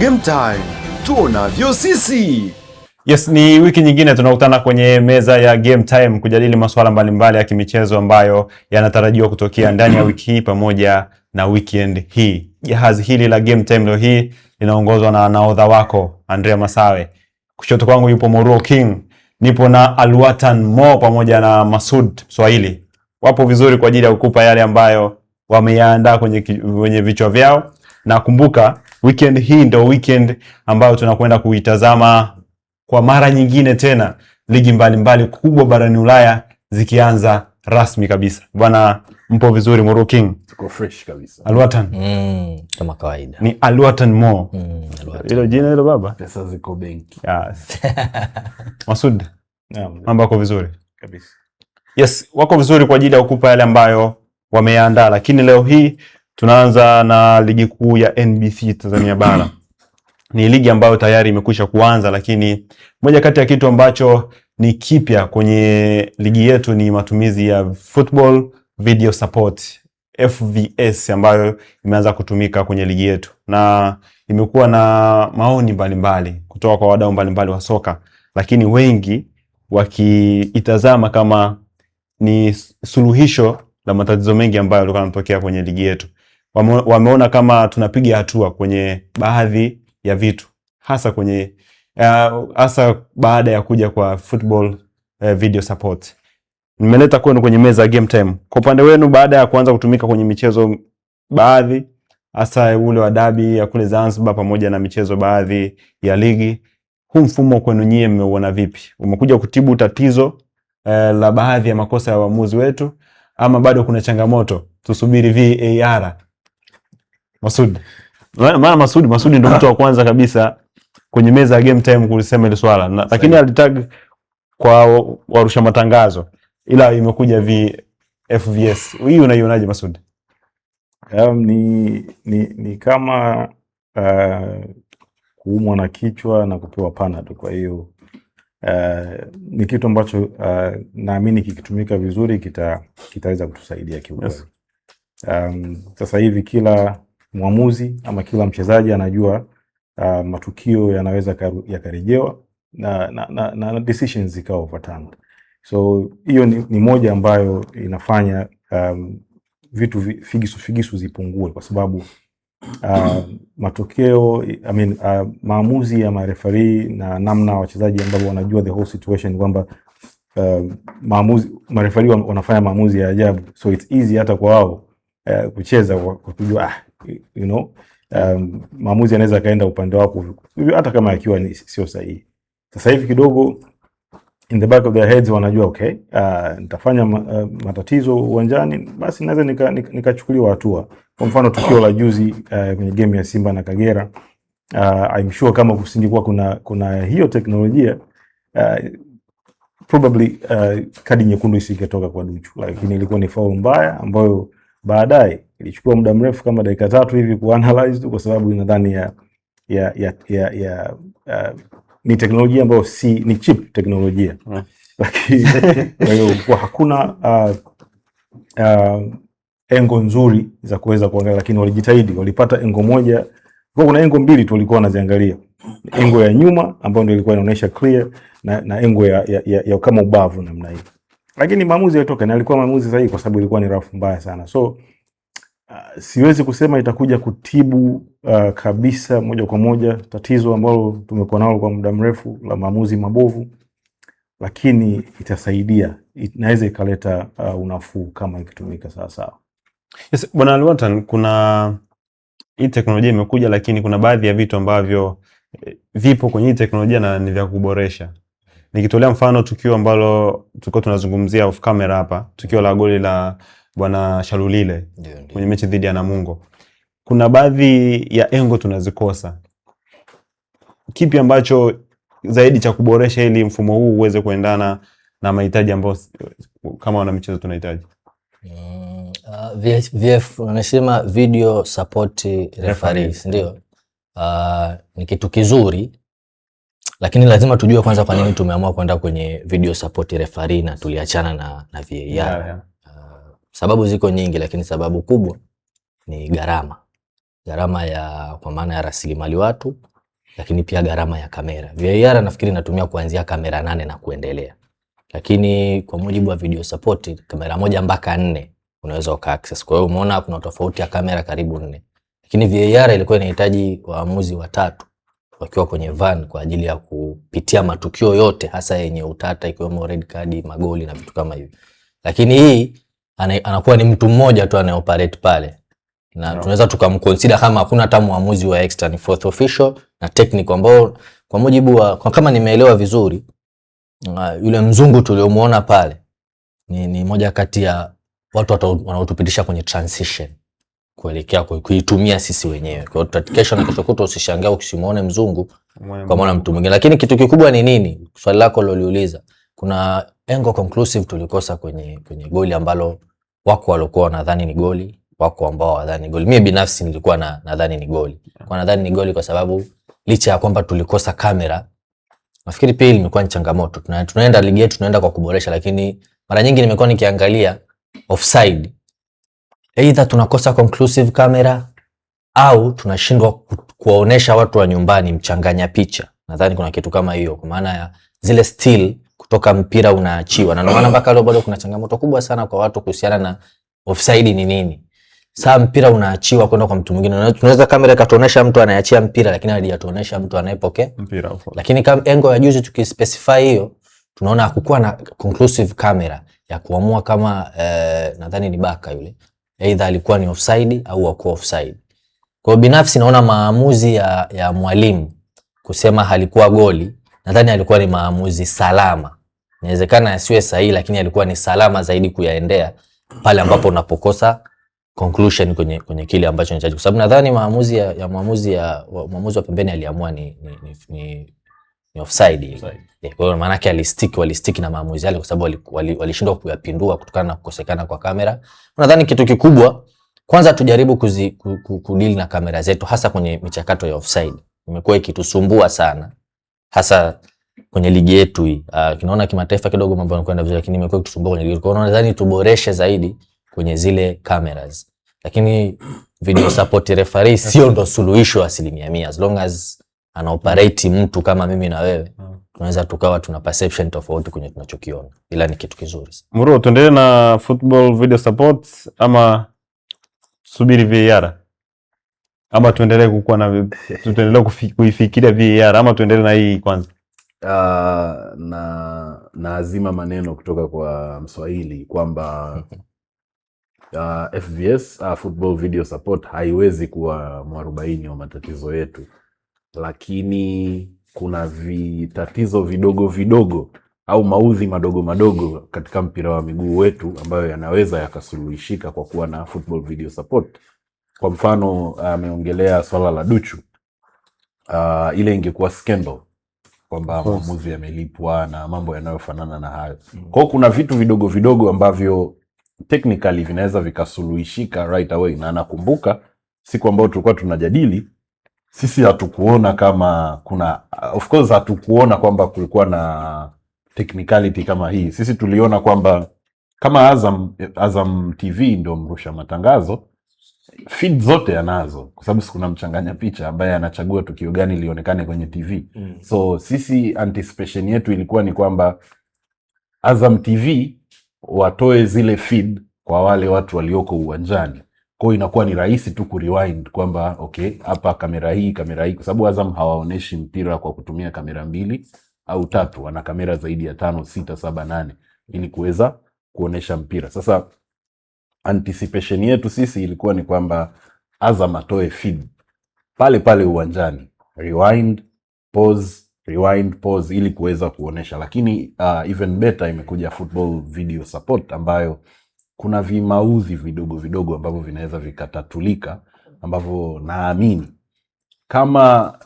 Game Time, tuonavyo sisi. Yes, ni wiki nyingine tunakutana kwenye meza ya Game Time kujadili masuala mbalimbali ya kimichezo ambayo yanatarajiwa kutokea ndani ya wiki hii pamoja na weekend hii. Jahazi hili la Game Time leo hii linaongozwa na nahodha wako Andrea Masawe. Kushoto kwangu yupo Moruo King. Nipo na Alwatan Mo pamoja na Masud Swahili. Wapo vizuri kwa ajili ya kukupa yale ambayo wameyaandaa kwenye vichwa vyao. Na kumbuka weekend hii ndio weekend ambayo tunakwenda kuitazama kwa mara nyingine tena ligi mbalimbali kubwa barani Ulaya zikianza rasmi kabisa. Bwana, mpo vizuri Moruo King? Tuko fresh kabisa. Alwatan? Kama kawaida. Ni Alwatan Mo. Hilo jina hilo baba? Pesa ziko benki. Yes. Masud? Naam. Mambo yako vizuri? Kabisa. Yes, wako vizuri kwa ajili ya kukupa yale ambayo wameandaa, lakini leo hii tunaanza na ligi kuu ya NBC Tanzania Bara. Ni ligi ambayo tayari imekwisha kuanza, lakini moja kati ya kitu ambacho ni kipya kwenye ligi yetu ni matumizi ya Football Video Support FVS ambayo imeanza kutumika kwenye ligi yetu, na imekuwa na maoni mbalimbali kutoka kwa wadau mbalimbali wa soka, lakini wengi wakiitazama kama ni suluhisho la matatizo mengi ambayo yalikuwa yanatokea kwenye ligi yetu. Wameona kama tunapiga hatua kwenye baadhi ya vitu, hasa baada ya kuja kwa Football Video Support. Nimeleta kwenu kwenye meza ya Game Time. Kwa upande wenu, baada ya kuanza kutumika kwenye michezo baadhi, hasa ule wa dabi ya kule Zanzibar pamoja na michezo baadhi ya ligi, huu mfumo kwenu nyie mmeuona vipi? Umekuja kutibu tatizo la baadhi ya makosa ya waamuzi wetu, ama bado kuna changamoto tusubiri VAR? Masud. Maana Masud ndio mtu wa kwanza kabisa kwenye meza ya Game Time kulisema ile swala. Lakini alitag kwa warusha matangazo, ila imekuja FVS. Hii unaionaje Masud? Ni kama kuumwa na kichwa na kupewa Panadol. Kwa hiyo ni kitu ambacho naamini kikitumika vizuri kitaweza kutusaidia kiukweli. Yes. Sasa hivi kila mwamuzi ama kila mchezaji anajua matukio yanaweza yakarejewa na decisions zikawa overturned. So hiyo ni moja ambayo inafanya vitu figisu zipungue, kwa sababu matokeo maamuzi ya marefari na namna wachezaji ambao wanajua the whole situation kwamba marefari wanafanya maamuzi ya ajabu, so it's easy hata kwa wao kucheza kwa kujua maamuzi yanaweza kaenda upande wako hata kama yakiwa sio sahihi. Sasa hivi kidogo in the back of their heads wanajua okay, nitafanya matatizo uwanjani, basi naweza nikachukuliwa hatua. Kwa mfano tukio la juzi kwenye game ya Simba na Kagera, I'm sure kama kusingekuwa kuna hiyo teknolojia probably kadi nyekundu isingetoka kwa Duchu, lakini ilikuwa ni foul mbaya ambayo baadaye ilichukua muda mrefu kama dakika 3 hivi kuanalyze tu, kwa sababu nadhani ni teknolojia ambayo ni cheap teknolojia. Lakini kwa hiyo kwa hakuna engo nzuri za kuweza kuangalia, lakini walijitahidi, walipata engo moja. Kwa kuna engo mbili tu walikuwa wanaziangalia, engo ya nyuma ambayo ndio ilikuwa inaonyesha clear na engo ya kama ubavu namna hiyo, lakini maamuzi yalitoka na alikuwa maamuzi sahihi kwa sababu ilikuwa ni rafu mbaya sana. So siwezi kusema itakuja kutibu kabisa moja kwa moja tatizo ambalo tumekuwa nalo kwa muda mrefu la maamuzi mabovu, lakini itasaidia, inaweza ikaleta unafuu kama ikitumika sawa sawa. Yes, Bwana Alwatan, kuna hii teknolojia imekuja, lakini kuna baadhi ya vitu ambavyo vipo kwenye hii teknolojia na ni vya kuboresha. Nikitolea mfano tukio ambalo tulikuwa tunazungumzia off camera hapa, tukio la goli la Bwana Shalulile kwenye mechi dhidi ya Namungo. Kuna baadhi ya engo tunazikosa. Kipi ambacho zaidi cha kuboresha ili mfumo huu uweze kuendana na mahitaji ambayo kama wana michezo tunahitaji? VF wanasema video support referees, ndio. Ni kitu kizuri, lakini lazima tujue kwanza kwa nini tumeamua kwenda kwenye video support referee na tuliachana na VAR. Sababu ziko nyingi, lakini sababu kubwa ni gharama. Gharama kwa maana ya rasilimali watu lakini pia gharama ya kamera. VAR nafikiri inatumia kuanzia kamera 8 na kuendelea. Lakini kwa mujibu wa video support kamera 1 mpaka 4 unaweza uka access. Kwa hiyo umeona kuna tofauti ya kamera karibu 4. Lakini VAR ilikuwa inahitaji waamuzi 3 wakiwa kwenye van kwa ajili ya kupitia matukio yote hasa yenye utata ikiwemo red card, magoli na vitu kama hivyo. Lakini hii anakuwa ni mtu mmoja tu anayeoperate pale. Na tunaweza tukamconsider kama hakuna hata muamuzi wa extra, ni fourth official na technical ambao kwa mujibu wa kama nimeelewa vizuri yule mzungu tuliomuona pale ni moja kati ya watu wanaotupitisha kwenye transition kuelekea kuitumia sisi wenyewe. Kwa hiyo kesho na kesho kutwa usishangae ukimuone mzungu kwa maana mtu mwingine. Lakini kitu kikubwa ni nini? Swali lako loliuliza. Kuna angle conclusive tulikosa kwenye goli ambalo wako walikuwa wanadhani ni goli, wako ambao wadhani goli. Mimi binafsi nilikuwa nadhani ni goli. Kwa nadhani ni goli kwa sababu licha ya kwamba tulikosa kamera, nafikiri pia ilikuwa ni changamoto. Tunaenda ligi yetu tunaenda kwa kuboresha, lakini mara nyingi nimekuwa nikiangalia offside. Either tunakosa conclusive camera au tunashindwa kuwaonesha watu wa nyumbani mchanganya picha. Nadhani kuna kitu kama hiyo kwa maana ya zile still kutoka mpira unaachiwa. Na ndio maana mpaka leo bado kuna changamoto kubwa sana kwa watu kuhusiana na offside ni nini. Saa mpira unaachiwa kwenda kwa mtu mwingine. Tunaweza kamera ikatuonesha mtu anayeachia mpira lakini haijatuonesha mtu anayepokea mpira. Lakini kama engo ya juzi tukispecify hiyo, tunaona hakukuwa na conclusive camera ya kuamua kama nadhani ni Baka yule. Either alikuwa ni offside au hakuwa offside. Kwa binafsi naona maamuzi ya mwalimu kusema halikuwa goli, nadhani alikuwa ni maamuzi salama. Inawezekana yasiwe sahihi lakini alikuwa ni salama zaidi kuyaendea pale ambapo unapokosa conclusion kwenye kile ambacho ni chaji. Kwa sababu nadhani maamuzi wa pembeni aliamua ni offside. Kwa hiyo maana yake walistick na maamuzi yale kwa sababu walishindwa kuyapindua kutokana na kukosekana kwa kamera. Nadhani kitu kikubwa kwanza tujaribu kudili na kamera zetu hasa kwenye michakato ya offside. Imekuwa ikitusumbua sana hasa kwenye ligi yetu hii. Kinaona kimataifa kidogo mambo yanakwenda vizuri lakini imekuwa ikitusumbua kwenye ligi. Kwa hiyo nadhani tuboreshe zaidi kwenye zile cameras. Lakini video support referee sio ndo suluhisho 100%. As long as ana operate mtu kama mimi na wewe, tunaweza tukawa tuna perception tofauti kwenye tunachokiona. Ila ni kitu kizuri. Muro, tuendelee na football video support ama subiri VAR? Ama tuendelee kuifikiria VAR ama tuendelee na hii kwanza? Na azima maneno kutoka kwa Mswahili kwamba FVS football video support haiwezi kuwa mwarobaini wa matatizo yetu, lakini kuna vitatizo vidogo vidogo au maudhi madogo madogo katika mpira wa miguu wetu ambayo yanaweza yakasuluhishika kwa kuwa na football video support. Kwa mfano ameongelea swala la Duchu. Ile ingekuwa scandal kwamba maamuzi yamelipwa na mambo yanayofanana na hayo. Kwa kuna vitu vidogo vidogo ambavyo technically vinaweza vikasuluhishika right away. Na nakumbuka siku ambayo tulikuwa tunajadili, sisi hatukuona kama kuna, of course hatukuona kwamba kulikuwa na technicality kama hii. Sisi tuliona kwamba kama Azam TV ndio mrusha matangazo, feed zote anazo kwa sababu kuna mchanganya picha ambaye anachagua tukio gani lionekane kwenye TV. So sisi anticipation yetu ilikuwa ni kwamba Azam TV watoe zile feed kwa wale watu walioko uwanjani. Kwa hiyo inakuwa ni rahisi tu kurewind kwamba okay, hapa kamera hii kwa sababu Azam hawaoneshi mpira kwa kutumia kamera 2 au 3, wana kamera zaidi ya 5, 6, 7, 8 ili kuweza kuonesha mpira. Sasa anticipation yetu sisi ilikuwa ni kwamba Azam atoe feed pale uwanjani, rewind, pause ili kuweza kuonesha. Lakini even better imekuja football video support ambayo kuna vimauzi vidogo vidogo ambavyo vinaweza vikatatulika, ambavyo naamini kama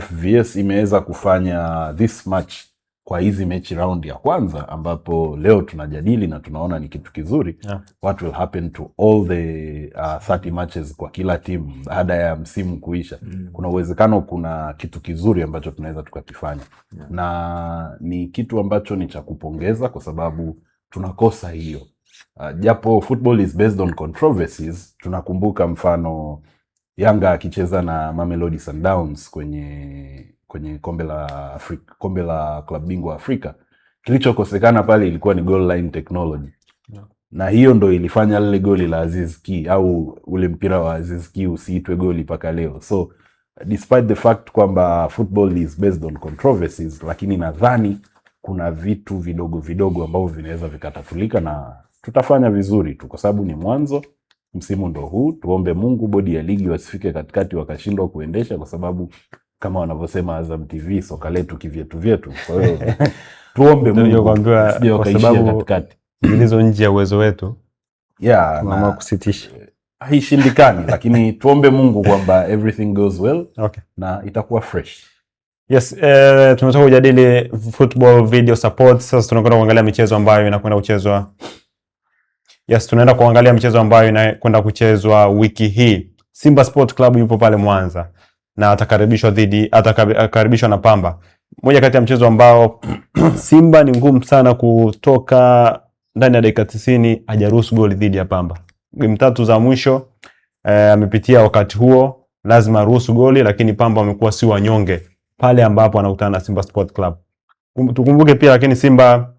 FVS imeweza kufanya this match kwa hizi mechi round ya kwanza ambapo leo tunajadili na tunaona ni kitu kizuri, what will happen to all the 30 matches kwa kila timu baada ya msimu kuisha. Kuna uwezekano kuna kitu kizuri ambacho tunaweza tukakifanya. Na ni kitu ambacho ni cha kupongeza kwa sababu tunakosa hiyo. Japo football is based on controversies, tunakumbuka mfano Yanga akicheza na Mamelodi Sundowns kwenye kombe la klabu bingwa Afrika, kilichokosekana pale ilikuwa ni goal line technology. Na hiyo ndo ilifanya lile goli la Aziz Ki au ule mpira wa Aziz Ki usiitwe goli mpaka leo. So despite the fact kwamba football is based on controversies, lakini nadhani kuna vitu vidogo vidogo ambavyo vinaweza vikatatulika na tutafanya vizuri tu, kwa sababu ni mwanzo, msimu ndo huu. Tuombe Mungu bodi ya ligi wasifike katikati wakashindwa kuendesha, kwa sababu kama wanavyosema Azam TV, soka letu kivyetu vyetu. Kwa hiyo tuombe Mungu kwa sababu katikati zilizo nje ya uwezo wetu, mama kusitisha haishindikani, lakini tuombe Mungu kwamba everything goes well, na itakuwa fresh. Yes, tumetoka kujadili football video support. Sasa tunakwenda kuangalia michezo ambayo inakwenda kuchezwa. Yes, tunaenda kuangalia michezo ambayo inakwenda kuchezwa wiki hii. Simba Sport Club yupo pale Mwanza na atakaribishwa na Pamba. Moja kati ya mchezo ambao Simba ni ngumu sana kutoka ndani ya dakika 90 hajaruhusu goli dhidi ya Pamba. Game 3 za mwisho amepitia wakati huo lazima ruhusu goli, lakini Pamba wamekuwa si wanyonge pale ambapo anakutana na Simba Sport Club. Tukumbuke pia lakini Simba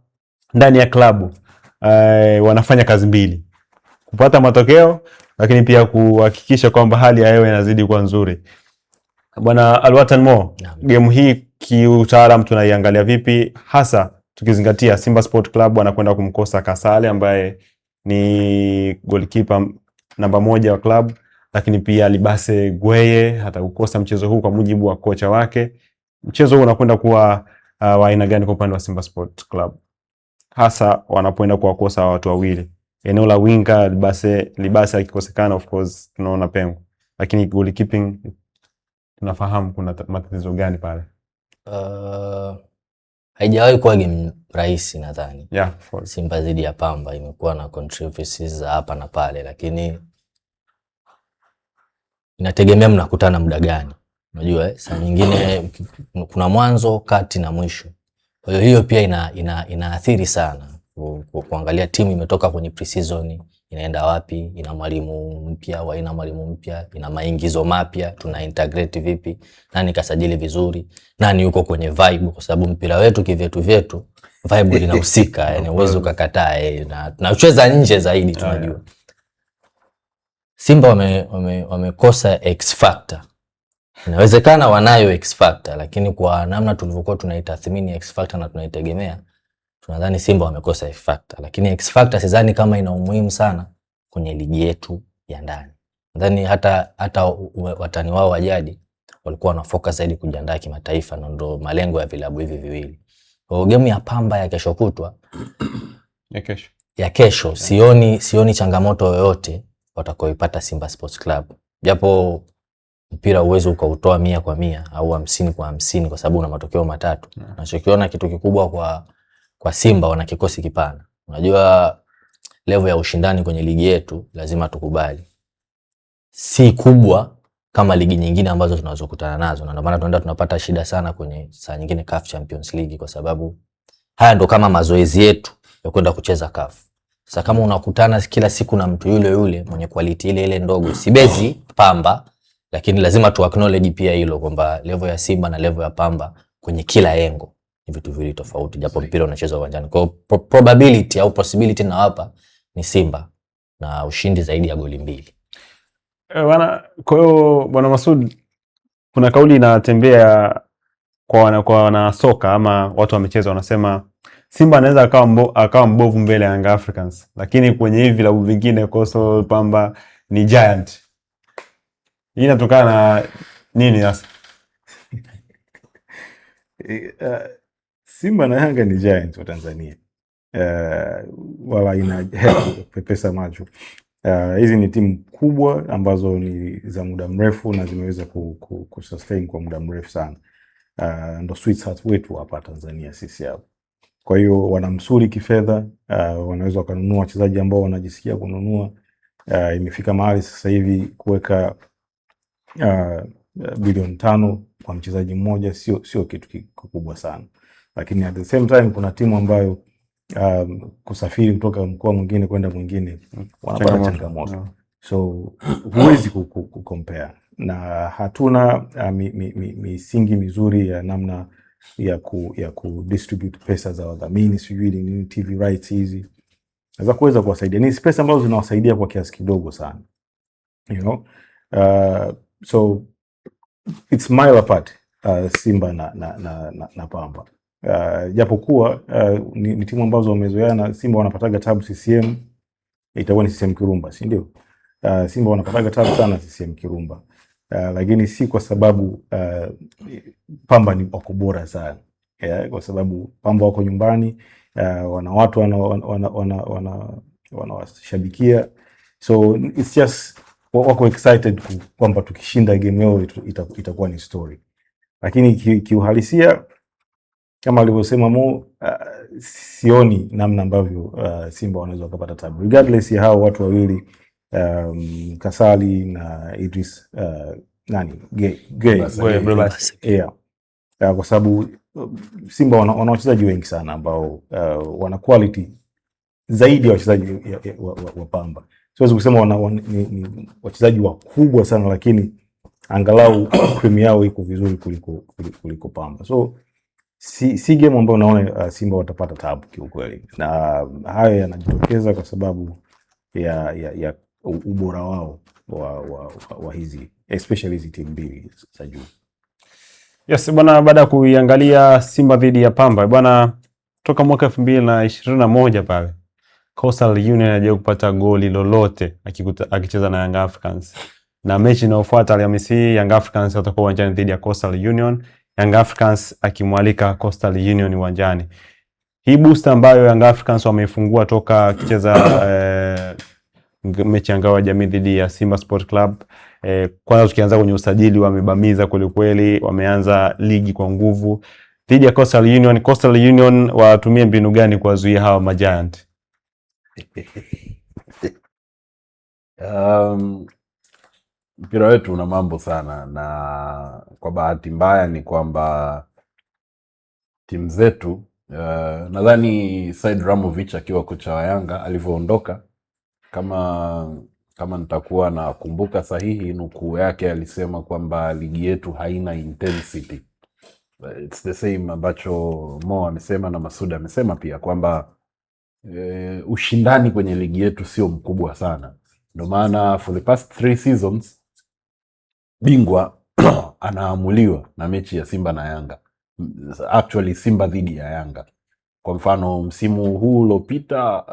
ndani ya klabu wanafanya kazi mbili: kupata matokeo, lakini pia kuhakikisha kwamba hali ya hewa inazidi kuwa nzuri. Bwana Alwatan Mo, game hii kiutaalamu tunaiangalia vipi, hasa tukizingatia Simba Sport Club wanakwenda kumkosa Kasale ambaye ni goalkeeper namba 1 wa club, lakini pia Libase Gweye hata ukosa mchezo huu kwa mujibu wa kocha wake. Mchezo huu unakwenda kuwa wa aina gani kwa upande wa Simba Sport Club, hasa wanapoenda kuwakosa watu wawili? Eneo la winga Libase akikosekana, of course tunaona pengo, lakini goalkeeping tunafahamu kuna matatizo gani pale? Haijawahi kuwa game rahisi nadhani. Yeah, Simba dhidi ya Pamba imekuwa na controversies za hapa na pale, lakini inategemea mnakutana muda gani. Unajua saa nyingine kuna mwanzo, kati na mwisho. Kwa hiyo pia inaathiri sana kuangalia timu imetoka kwenye pre-season inaenda wapi, ina mwalimu mpya au ina mwalimu mpya, ina maingizo mapya, tuna integrate vipi, nani kasajili vizuri, nani yuko kwenye vibe, kwa sababu mpira wetu kivyetu vibe linahusika, yani uwezo ukakataa na tunacheza nje zaidi tunajua. Simba wamekosa X factor. Inawezekana wanayo X factor, lakini kwa namna tulivyokuwa tunaitathmini X factor na tunaitegemea, tunadhani Simba wamekosa X factor. Lakini X factor sidhani kama ina umuhimu sana kwenye ligi yetu ya ndani. Nadhani hata watani wao wa jadi walikuwa na focus zaidi kujiandaa kimataifa, na ndio malengo ya vilabu hivi viwili. Kwa game ya Pamba ya kesho kutwa ya kesho sioni changamoto yoyote watakaoipata Simba Sports Club. Japo mpira uwezo ukautoa 100% au 50-50 kwa sababu una matokeo matatu. Nachokiona kitu kikubwa kwa Simba, wana kikosi kipana. Unajua level ya ushindani kwenye ligi yetu lazima tukubali, si kubwa kama ligi nyingine ambazo tunazokutana nazo, na ndio maana tunapata shida sana kwenye saa nyingine CAF Champions League, kwa sababu haya ndo kama mazoezi yetu ya kwenda kucheza CAF. Sasa kama unakutana kila siku na mtu yule mwenye quality ile ndogo, sibezi Pamba, lakini lazima tu acknowledge pia hilo kwamba level ya Simba na level ya Pamba kwenye kila engo ni vitu viwili tofauti, japo mpira unachezwa uwanjani. Kwa probability au possibility na hapa ni Simba na ushindi zaidi ya goli 2. Kwa hiyo Bwana Masud, kuna kauli inatembea kwa wana soka ama watu wa michezo wanasema Simba anaweza akawa mbovu mbele ya Young Africans, lakini kwenye hivi vilabu vingine Coastal, Pamba ni giant. Hii inatokana na nini sasa? Simba na Yanga ni giant wa Tanzania. Wala ina pepesa macho. Hizi ni timu kubwa ambazo ni za muda mrefu na zimeweza kusustain kwa muda mrefu sana. Ndo sweetheart wetu hapa Tanzania sisi hapa. Kwa hiyo wana msuri kifedha, wanaweza wakanunua wachezaji ambao wanajisikia kununua. Imefika mahali sasa hivi kuweka bilioni 5 kwa mchezaji mmoja sio kitu kikubwa sana. Lakini at the same time kuna timu ambayo kusafiri kutoka mkoa mwingine kwenda mwingine wanapata changamoto. So huwezi kucompare. na hatuna misingi mizuri ya namna ya ku distribute pesa za wadhamini, sijui ni TV rights hizi za kuweza kuwasaidia. Ni pesa ambazo zinawasaidia kwa kiasi kidogo sana, you know. So it's mile apart, Simba na Pamba. Japokuwa ni timu ambazo wamezoeana. Simba wanapataga tabu CCM, itakuwa ni CCM Kirumba, si ndio? Simba wanapataga tabu sana CCM Kirumba, lakini si kwa sababu Pamba ni wako bora sana, kwa sababu Pamba wako nyumbani, wana watu wanawashabikia, so it's just wako excited kwamba tukishinda game yao itakuwa ni story. Lakini kiuhalisia kama alivyosema Mo, sioni namna ambavyo Simba wanaweza kupata tabu regardless ya hao watu wawili, Kasali na Idris kwa sababu Simba wana wachezaji wengi sana ambao wana quality zaidi ya wachezaji wa Pamba. Siwezi kusema ni wachezaji wakubwa sana, lakini angalau cream yao iko vizuri kuliko Pamba. So si game ambayo naona Simba watapata tabu kiukweli, na hayo yanajitokeza kwa sababu ya ubora wao wa hizi especially hizi timu mbili za juu. Yes bwana, baada ya kuiangalia Simba dhidi ya Pamba bwana, toka mwaka 2021 pale Coastal Union hajawahi kupata goli lolote akicheza na Young Africans, na mechi inayofuata Alhamisi hii Young Africans watakuwa uwanjani dhidi ya Coastal Union, Young Africans akimwalika Coastal Union uwanjani. Hii booster ambayo Young Africans wameifungua toka akicheza mechi ya ngao ya jamii dhidi ya Simba Sport Club. Kwanza tukianza kwenye usajili, wamebamiza kweli, wameanza ligi kwa nguvu dhidi ya Coastal Union. Coastal Union watumie mbinu gani kuwazuia hawa majiant? Mpira wetu una mambo sana, na kwa bahati mbaya ni kwamba timu zetu, nadhani Said Ramovic akiwa kocha wa Yanga alivyoondoka, kama nitakuwa na kumbuka sahihi, nukuu yake alisema kwamba ligi yetu haina intensity. It's the same ambacho Mo amesema na Masuda amesema pia kwamba ushindani kwenye ligi yetu sio mkubwa sana. Ndio maana for the past 3 seasons bingwa anaamuliwa na mechi ya Simba na Yanga, actually Simba dhidi ya Yanga. Kwa mfano msimu huu uliopita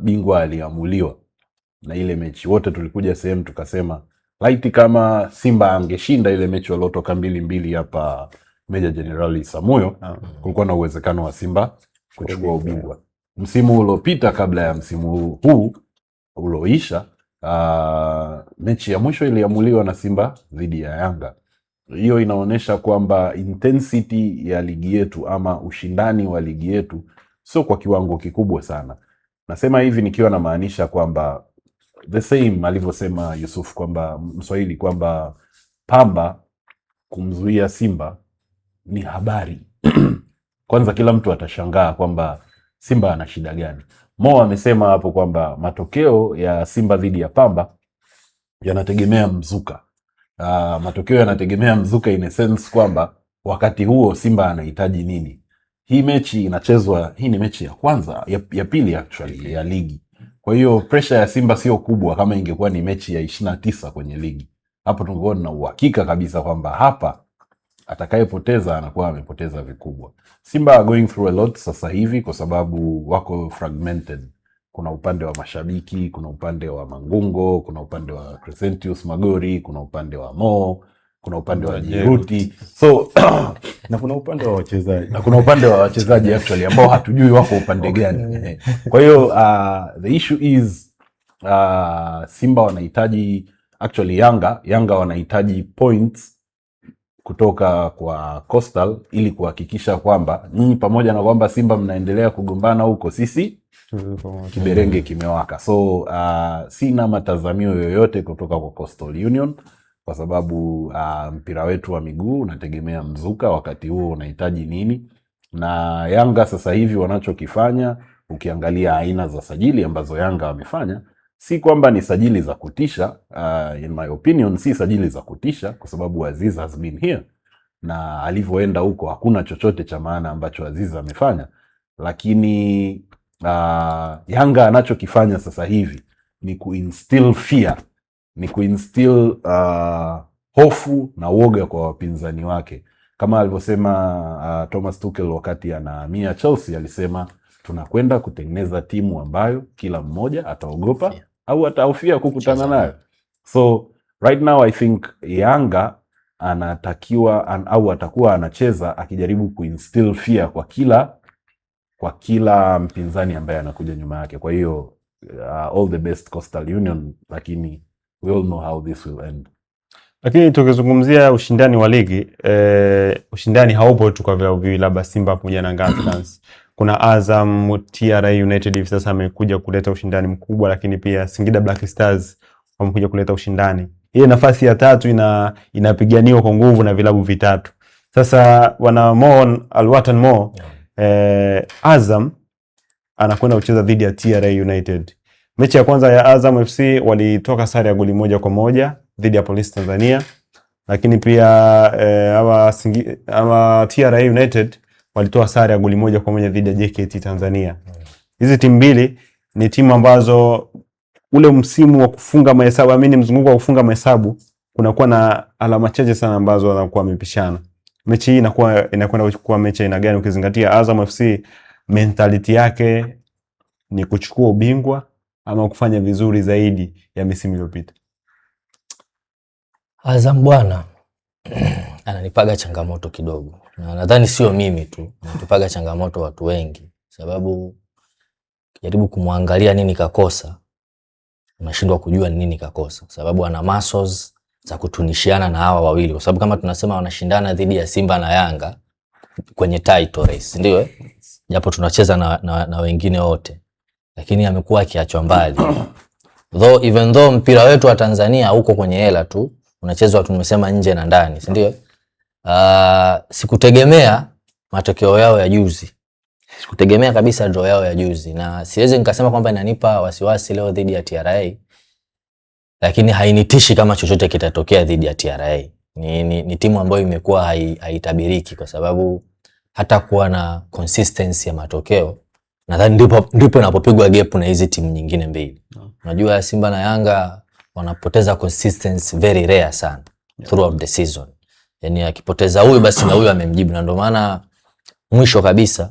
bingwa aliamuliwa na ile mechi. Wote tulikuja sehemu tukasema laiti kama Simba angeshinda ile mechi waliotoka 2-2 hapa Meja Jenerali Samuyo, kulikuwa na uwezekano wa Simba kuchukua ubingwa. Msimu uliopita kabla ya msimu huu ulioisha, mechi ya mwisho iliamuliwa na Simba dhidi ya Yanga. Hiyo inaonyesha kwamba intensity ya ligi yetu ama ushindani wa ligi yetu sio kwa kiwango kikubwa sana. Nasema hivi nikiwa na maanisha kwamba the same alivyosema Yusuf kwamba Mswahili kwamba Pamba kumzuia Simba ni habari. Kwanza kila mtu atashangaa kwamba Simba ana shida gani. Mo amesema hapo kwamba matokeo ya Simba dhidi ya Pamba yanategemea mzuka. Matokeo yanategemea mzuka in a sense kwamba wakati huo Simba anahitaji nini. Hii mechi inachezwa, hii ni mechi ya kwanza, ya pili actually ya ligi. Kwa hiyo pressure ya Simba sio kubwa kama ingekuwa ni mechi ya 29 kwenye ligi. Hapo tungekuwa na uhakika kabisa kwamba hapa atakayepoteza anakuwa amepoteza vikubwa. Simba are going through a lot sasa hivi kwa sababu wako fragmented. Kuna upande wa mashabiki, kuna upande wa Mangungo, kuna upande wa Crescentius Magori, kuna upande wa Mo, kuna upande wa Jeruti. So na kuna upande wa wachezaji. Na kuna upande wa wachezaji actually ambao hatujui wako upande gani. Kwa hiyo the issue is Simba wanahitaji actually Yanga wanahitaji points kutoka kwa Coastal ili kuhakikisha kwamba nyinyi pamoja na kwamba Simba mnaendelea kugombana huko, sisi kiberenge kimewaka. So sina matazamio yoyote kutoka kwa Coastal Union kwa sababu mpira wetu wa miguu unategemea mzuka, wakati huo unahitaji nini. Na Yanga sasa hivi wanachokifanya, ukiangalia aina za sajili ambazo Yanga wamefanya, si kwamba ni sajili za kutisha. In my opinion, si sajili za kutisha kwa sababu Aziz has been here na alivyoenda huko hakuna chochote cha maana ambacho Aziz amefanya, lakini Yanga anachokifanya sasa hivi ni kuinstill fear, ni kuinstill hofu na woga kwa wapinzani wake, kama alivyosema Thomas Tuchel wakati anahamia Chelsea. Alisema tunakwenda kutengeneza timu ambayo kila mmoja ataogopa au atahofia kukutana nayo. So right now I think Yanga anatakiwa au atakuwa anacheza akijaribu kuinstill fear kwa kila mpinzani ambaye anakuja nyuma yake. Kwa hiyo all the best Coastal Union, lakini we all know how this will end. Lakini tukizungumzia ushindani wa ligi, ushindani haupo tu kwa vilabu viwili, labda Simba pamoja na Yanga Africans. Kuna Azam, TRA United hivi sasa amekuja kuleta ushindani mkubwa, lakini pia Singida Black Stars wamekuja kuleta ushindani. Ile nafasi ya tatu inapiganiwa kwa nguvu na vilabu vitatu. Sasa wana Al-Watan Mo, Azam anakwenda kucheza dhidi ya TRA United. Mechi ya kwanza ya Azam FC walitoka sare ya goli 1-1 dhidi ya Police Tanzania, lakini pia ama TRA United walitoa sare ya goli 1-1 dhidi ya JKT Tanzania. Hizi timu mbili ni timu ambazo ule msimu wa kufunga mahesabu, mzunguko wa kufunga mahesabu, kunakuwa na alama chache sana ambazo wanakuwa wamepishana. Mechi hii inakwenda kuchukua mechi ina gani, ukizingatia Azam FC mentality yake ni kuchukua ubingwa ama kufanya vizuri zaidi ya misimu iliyopita? Azam bwana ananipaga changamoto kidogo, na nadhani sio mimi tu, anatupaga changamoto watu wengi, sababu jaribu kumwangalia nini kakosa, unashindwa kujua nini kakosa, sababu ana muscles za kutunishiana na hawa wawili, kwa sababu kama tunasema wanashindana dhidi ya Simba na Yanga kwenye title race, ndio japo tunacheza na wengine wote, lakini amekuwa akiachwa mbali. Even though mpira wetu wa Tanzania uko kwenye hela tu, unachezwa tumesema nje na ndani, si ndio? Sikutegemea matokeo yao ya juzi. Sikutegemea kabisa draw yao ya juzi, na siwezi nikasema kwamba inanipa wasiwasi leo dhidi ya TRA, lakini hainitishi kama chochote kitatokea dhidi ya TRA. Ni timu ambayo imekuwa haitabiriki, kwa sababu hata kuwa na consistency ya matokeo, nadhani ndipo inapopigwa gap na hizi timu nyingine mbili. Unajua Simba na Yanga wanapoteza consistency very rare sana throughout the season. Yani akipoteza huyu basi na huyu amemjibu, na ndio maana mwisho kabisa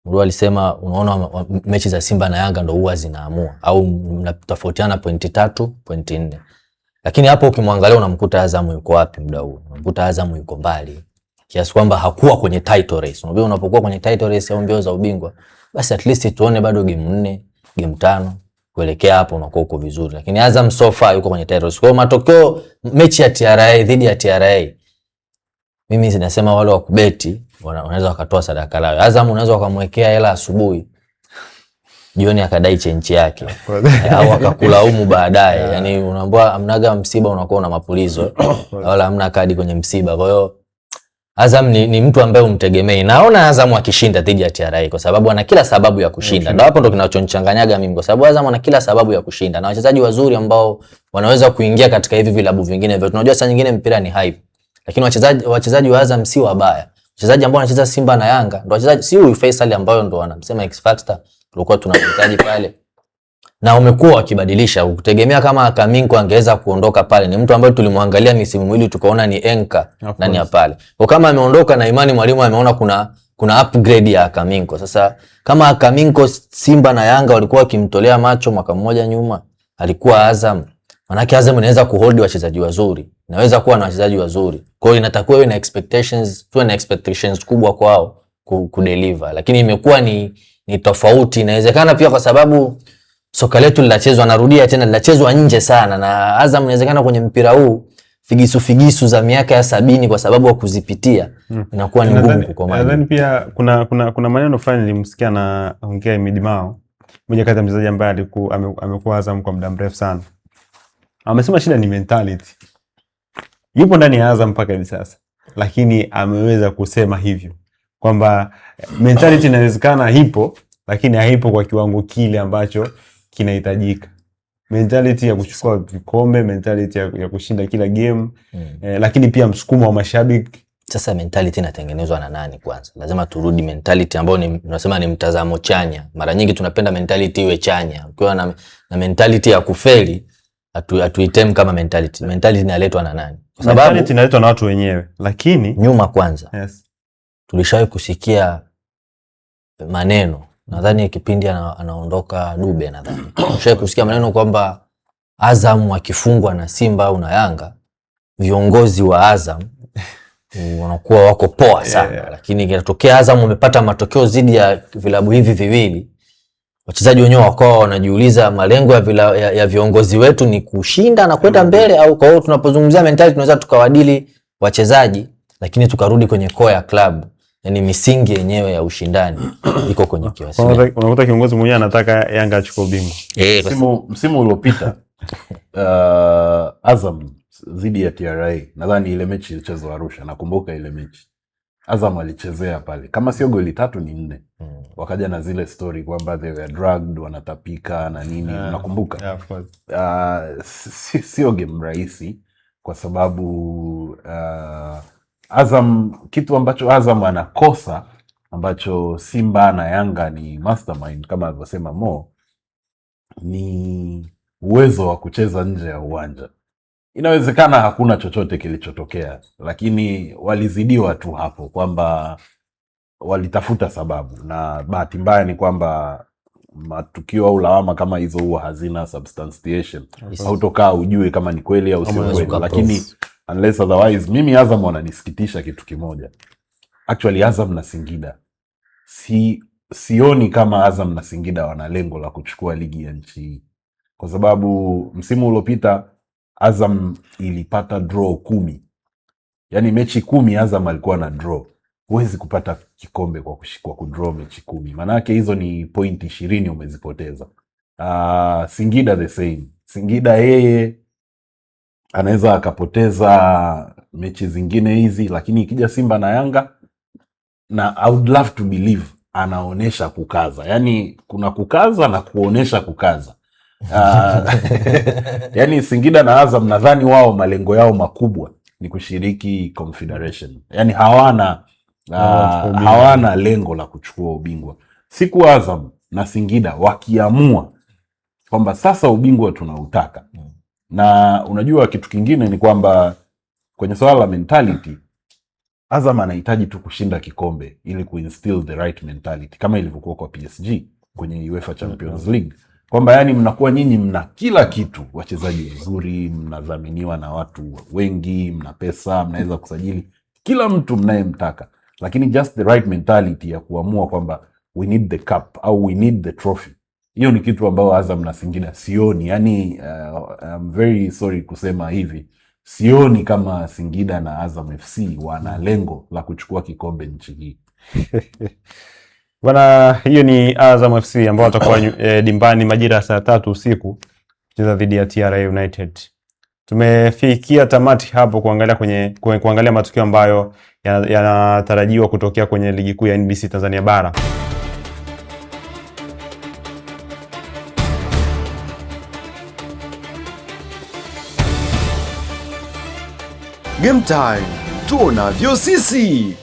Muru alisema unaona mechi za Simba na Yanga ndio huwa zinaamua, au mnatofautiana pointi 3, pointi 4. Lakini hapo ukimwangalia unamkuta Azam yuko wapi muda huu? Unamkuta Azam yuko mbali, kiasi kwamba hakuwa kwenye title race. Unajua unapokuwa kwenye title race au mbio za ubingwa, basi at least tuone bado game 4, game 5 kuelekea hapo unakuwa uko vizuri. Lakini Azam so far yuko kwenye title race. Kwa matokeo mechi ya TRA dhidi ya TRA, mimi ninasema wale wa kubeti wanaweza wakatoa sadaka lao. Azam unaweza ukamwekea hela asubuhi, jioni akadai chenchi yake au akakulaumu baadaye. Yani unaambiwa amnaga msiba unakuwa una mapulizo wala hamna kadi kwenye msiba. Kwa hiyo Azam ni mtu ambaye umtegemei. Naona Azam akishinda dhidi ya TRA kwa sababu ana kila sababu ya kushinda. Ndio hapo ndo kinachonichanganya mimi, kwa sababu Azam ana kila sababu ya kushinda na wachezaji wazuri ambao wanaweza kuingia katika hivi vilabu vingine vyote. Tunajua saa nyingine mpira ni hype, lakini wachezaji wa Azam si wabaya. Wachezaji ambao wanacheza Simba na Yanga ndio wachezaji, si huyu Faisal ambao ndo wanamsema X Factor tulikuwa tunamhitaji pale, na umekuwa wakibadilisha. Ukutegemea kama Kaminko angeweza kuondoka pale, ni mtu ambaye tulimwangalia misimu miwili tukaona ni enka ndani ya pale. Kwa kama ameondoka na Imani Mwalimu ameona kuna upgrade ya Kaminko. Sasa kama Kaminko Simba na Yanga walikuwa wakimtolea macho mwaka mmoja nyuma, alikuwa Azam. Manake Azam inaweza kuhold wachezaji wazuri, inaweza kuwa na wachezaji wazuri. Kwa hiyo inatakiwa iwe na expectations kubwa kwao kudeliver. Lakini imekuwa ni tofauti. Inawezekana pia kwa sababu soka letu linachezwa, narudia tena, linachezwa nje sana, na Azam inawezekana kwenye mpira huu figisu za miaka ya 70 kwa sababu wa kuzipitia inakuwa ni ngumu kukomana. Nadhani pia kuna maneno fulani nilimsikia na ongea Midimao, mmoja kati ya mchezaji ambaye amekuwa Azam kwa muda mrefu sana. Amesema shida ni mentality. Yupo ndani ya Azam mpaka hivi sasa, lakini ameweza kusema hivyo kwamba mentality inawezekana ipo, lakini haipo kwa kiwango kile ambacho kinahitajika. mentality ya kuchukua vikombe, mentality ya kushinda kila game, lakini pia msukumo wa mashabiki. Sasa mentality inatengenezwa na nani kwanza? Lazima turudi mentality ambayo tunasema ni mtazamo chanya. Mara nyingi tunapenda mentality iwe chanya. Ukiwa na mentality ya kufeli, hatuitem kama mentality. Mentality inaletwa na nani? Kwa sababu mentality inaletwa na watu wenyewe. Lakini nyuma kwanza, tulishawahi kusikia maneno, nadhani kipindi anaondoka Dube, nadhani tulishawahi kusikia maneno kwamba Azam akifungwa na Simba au na Yanga, viongozi wa Azam wanakuwa wako poa sana. Lakini kinatokea Azam wamepata matokeo zidi ya vilabu hivi viwili, wachezaji wenyewe wakawa wanajiuliza malengo ya viongozi wetu ni kushinda na kwenda mbele au? Kwa hiyo tunapozungumzia mentality tunaweza tukawadili wachezaji, lakini tukarudi kwenye core ya club, yani misingi yenyewe ya ushindani iko kwenye kiwasi. Unakuta kiongozi mwenyewe anataka Yanga achukue ubingwa. Msimu uliopita Azam dhidi ya TRA, nadhani ile mechi ilichezwa Arusha, nakumbuka ile mechi Azam alichezea pale kama sio goli 3 ni 4. Wakaja na zile story kwamba they were drugged, wanatapika na nini, unakumbuka? Sio game rahisi kwa sababu Azam, kitu ambacho Azam anakosa ambacho Simba na Yanga ni mastermind kama alivyosema Mo, ni uwezo wa kucheza nje ya uwanja. Inawezekana hakuna chochote kilichotokea, lakini walizidiwa tu hapo kwamba walitafuta sababu, na bahati mbaya ni kwamba matukio au lawama kama hizo huwa hazina substantiation. Hautokaa ujue kama ni kweli au sio kweli, lakini unless otherwise, mimi Azam wananisikitisha kitu kimoja. Actually Azam na Singida, sioni kama Azam na Singida wana lengo la kuchukua ligi ya nchi, kwa sababu msimu uliopita Azam ilipata draw 10. Yani mechi 10 Azam alikuwa na draw. Huwezi kupata kikombe kwa kudraw mechi 10. Maana yake hizo ni point 20 umezipoteza. Singida the same. Singida yeye anaweza akapoteza mechi zingine hizi, lakini ikija Simba na Yanga, na I would love to believe anaonesha kukaza. Yani kuna kukaza na kuonesha kukaza. Yani Singida na Azam nadhani wao malengo yao makubwa ni kushiriki Confederation. Yani hawana lengo la kuchukua ubingwa. Siku Azam na Singida wakiamua kwamba sasa ubingwa tunautaka. Na unajua kitu kingine ni kwamba kwenye swala la mentality, Azam anahitaji tu kushinda kikombe ili kuinstill the right mentality, kama ilivyokuwa kwa PSG kwenye UEFA Champions League. Kwamba yani mnakuwa nyinyi mna kila kitu, wachezaji wazuri, mnadhaminiwa na watu wengi, mna pesa, mnaweza kusajili kila mtu mnayemtaka, lakini just the right mentality ya kuamua kwamba we need the cup au we need the trophy, hiyo ni kitu ambao Azam na Singida sioni. Yani I'm very sorry kusema hivi, sioni kama Singida na Azam FC wana lengo la kuchukua kikombe nchi hii. Bwana, hiyo ni Azam FC ambao watakuwa dimbani majira saa 3 usiku kucheza dhidi ya TRA United. Tumefikia tamati hapo kuangalia matukio ambayo yanatarajiwa kutokea kwenye ligi kuu ya NBC Tanzania Bara. Game time, tuonavyo sisi.